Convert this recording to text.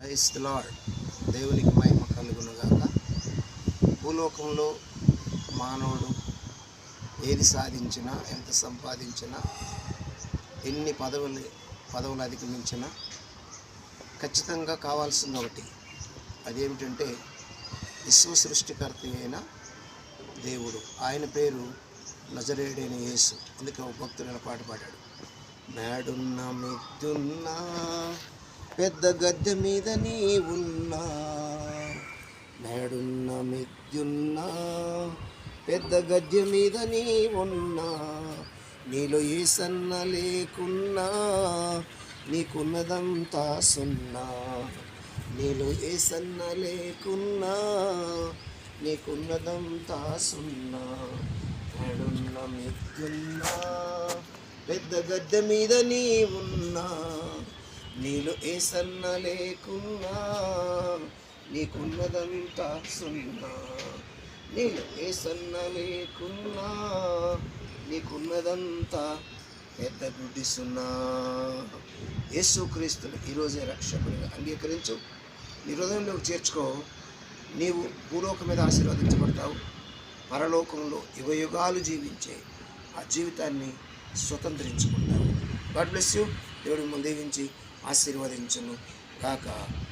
Praise the lord. దేవునికి మహిమ కలుగునుగాక. భూలోకంలో మానవుడు ఏది సాధించినా, ఎంత సంపాదించినా, ఎన్ని పదవులు అధిగమించినా ఖచ్చితంగా కావాల్సింది ఒకటి. అదేమిటంటే విశ్వ సృష్టికర్త అయిన దేవుడు. ఆయన పేరు నజరేయుడైన యేసు. అందుకే ఒక భక్తుడైన పాట పాడాడు. మేడున్న మిద్దున్నా, పెద్ద గద్దె మీద నీ ఉన్నా, మేడున్న మిద్దున్నా, పెద్ద గద్దె మీద నీ ఉన్నా, నీలో యేసన్న లేకున్నా, నీకున్నదంతా సున్నా. నీలో యేసన్న లేకున్నా, నీకున్నదంతా సున్నా. మేడున్న మిద్దున్నా, పెద్ద గద్దె మీద నీ ఉన్నా, నీలో యేసన్న లేకున్నా, నీకున్నదంతా సున్నా. నీలో యేసన్న లేకున్నా, నీకున్నదంతా పెద్ద గుడ్డి సున్నా. యేసుక్రీస్తుని ఈరోజే రక్షకుడిగా అంగీకరించు, నీ హృదయంలోకి చేర్చుకో. నీవు భూలోకం మీద ఆశీర్వదించబడతావు, పరలోకంలో యుగయుగాలు జీవించే ఆ జీవితాన్ని స్వతంత్రించుకుంటావు. God bless you. దేవుడు మిమ్మల్ని దీవించి ఆశీర్వదించును గాక.